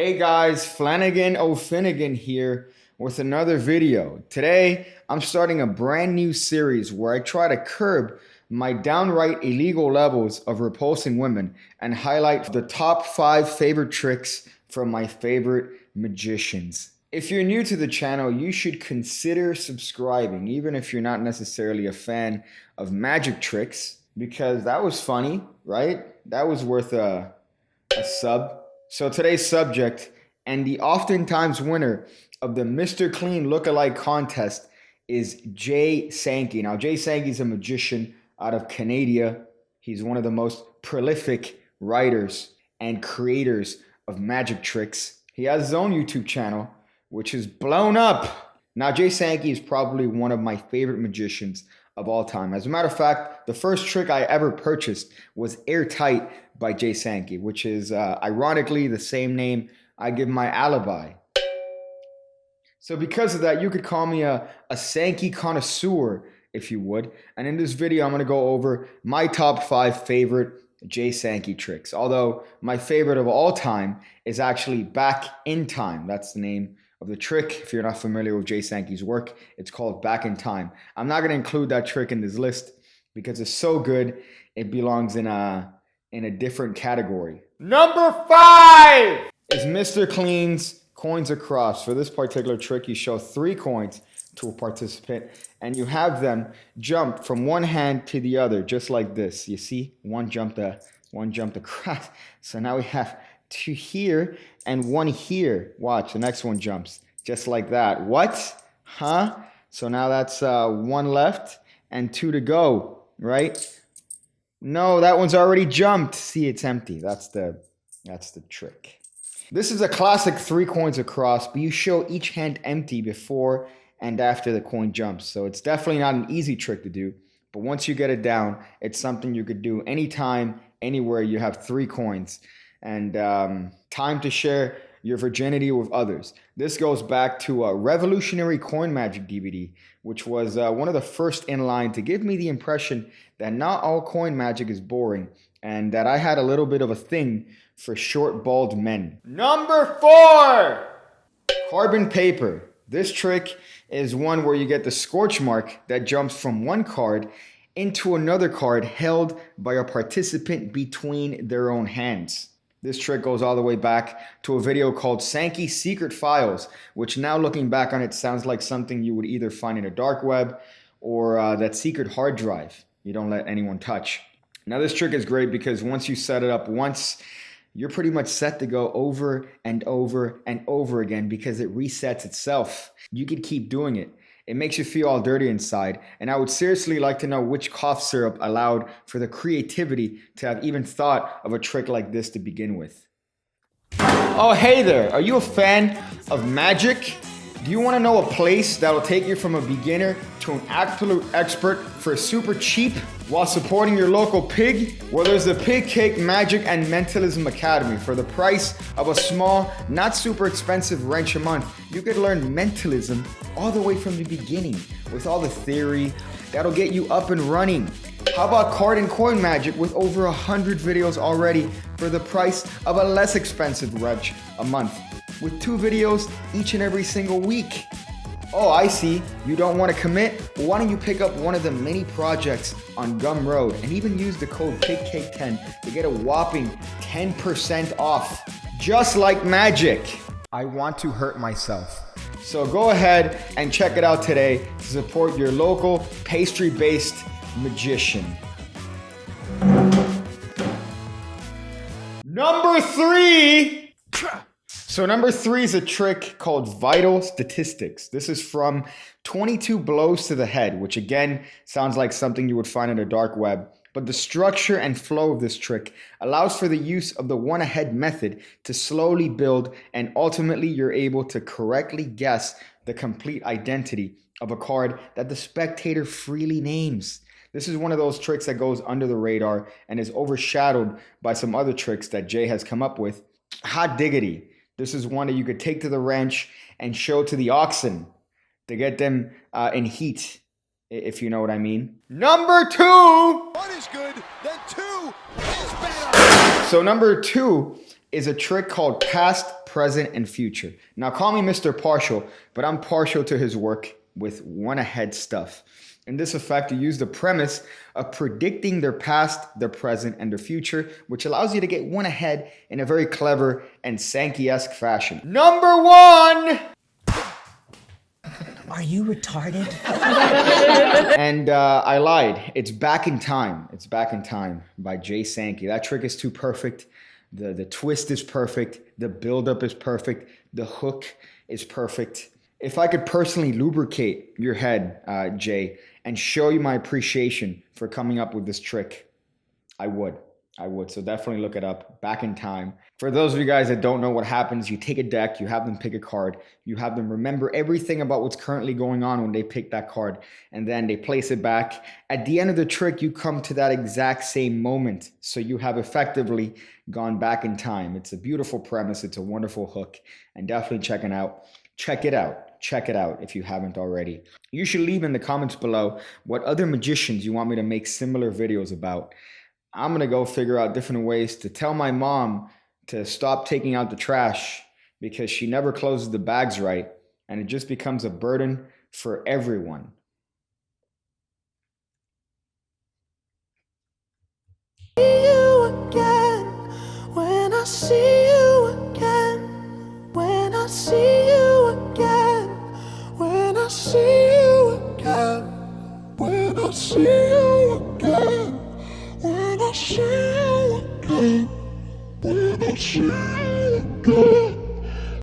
Hey guys, Flanagan O'Finnegan here with another video. Today, I'm starting a brand new series where I try to curb my downright illegal levels of repulsing women and highlight the top 5 favorite tricks from my favorite magicians. If you're new to the channel, you should consider subscribing, even if you're not necessarily a fan of magic tricks, because that was funny, right? That was worth a sub. So today's subject and the oftentimes winner of the Mr. Clean Lookalike contest is Jay Sankey. Now, Jay Sankey is a magician out of Canada. He's one of the most prolific writers and creators of magic tricks. He has his own YouTube channel, which is blown up. Now, Jay Sankey is probably one of my favorite magicians of all time. As a matter of fact, the first trick I ever purchased was Airtight by Jay Sankey, which is ironically the same name I give my alibi. So because of that, you could call me a Sankey connoisseur, if you would. And in this video, I'm going to go over my top 5 favorite Jay Sankey tricks. Although my favorite of all time is actually Back in Time. That's the name of the trick. If you're not familiar with Jay Sankey's work, it's called Back in Time. I'm not going to include that trick in this list because it's so good, it belongs in a different category. Number 5 is Mr. Clean's Coins Across. For this particular trick, you show 3 coins to a participant and you have them jump from one hand to the other, just like this. You see, one jumped across. So now we have 2 here and 1 here. Watch, the next one jumps just like that. What? Huh? So now that's 1 left and 2 to go, right? No, that one's already jumped. See, it's empty. That's the trick. This is a classic 3 coins across, but you show each hand empty before and after the coin jumps. So it's definitely not an easy trick to do, but once you get it down, it's something you could do anytime, anywhere you have 3 coins. And time to share your virginity with others. This goes back to a Revolutionary Coin Magic DVD, which was one of the first in line to give me the impression that not all coin magic is boring and that I had a little bit of a thing for short, bald men. Number 4, carbon paper. This trick is one where you get the scorch mark that jumps from one card into another card held by a participant between their own hands. This trick goes all the way back to a video called Sankey Secret Files, which now looking back on it sounds like something you would either find in a dark web or that secret hard drive you don't let anyone touch. Now this trick is great because once you set it up once, you're pretty much set to go over and over and over again because it resets itself. You could keep doing it. It makes you feel all dirty inside. And I would seriously like to know which cough syrup allowed for the creativity to have even thought of a trick like this to begin with. Oh, hey there. Are you a fan of magic? Do you want to know a place that'll take you from a beginner to an absolute expert for super cheap while supporting your local pig? Well, there's the Pigcake Magic and Mentalism Academy. For the price of a small, not super expensive wrench a month, you could learn mentalism all the way from the beginning with all the theory that'll get you up and running. How about card and coin magic with over 100 videos already for the price of a less expensive wrench a month, with 2 videos each and every single week? Oh, I see. You don't want to commit? Well, why don't you pick up one of the mini projects on Gumroad and even use the code Pigcake10 to get a whopping 10% off. Just like magic. I want to hurt myself. So go ahead and check it out today to support your local pastry-based magician. Number 3. So number 3 is a trick called Vital Statistics. This is from 22 Blows to the Head, which again sounds like something you would find in a dark web. But the structure and flow of this trick allows for the use of the one ahead method to slowly build, and ultimately you're able to correctly guess the complete identity of a card that the spectator freely names. This is one of those tricks that goes under the radar and is overshadowed by some other tricks that Jay has come up with. Hot diggity. This is one that you could take to the ranch and show to the oxen to get them in heat, if you know what I mean. Number 2. One is good, then 2 is better. So number 2 is a trick called past present, and future. Now, call me Mr. Partial, but I'm partial to his work with one-ahead stuff. In this effect, you use the premise of predicting their past, their present, and their future, which allows you to get one ahead in a very clever and Sankey-esque fashion. Number one! Are you retarded? And I lied. It's Back in Time. It's Back in Time by Jay Sankey. That trick is too perfect. The twist is perfect. The buildup is perfect. The hook is perfect. If I could personally lubricate your head, Jay, and show you my appreciation for coming up with this trick, I would. So definitely look it up. Back in Time. For those of you guys that don't know what happens, you take a deck, you have them pick a card, you have them remember everything about what's currently going on when they pick that card, and then they place it back. At the end of the trick, you come to that exact same moment. So you have effectively gone back in time. It's a beautiful premise. It's a wonderful hook, and definitely check it out. Check it out if you haven't already. You should leave in the comments below what other magicians you want me to make similar videos about. I'm going to go figure out different ways to tell my mom to stop taking out the trash because she never closes the bags right, and it just becomes a burden for everyone. When I see you again, when I see you again, when I see you again, when I see you again, when I see you again, when I see you again.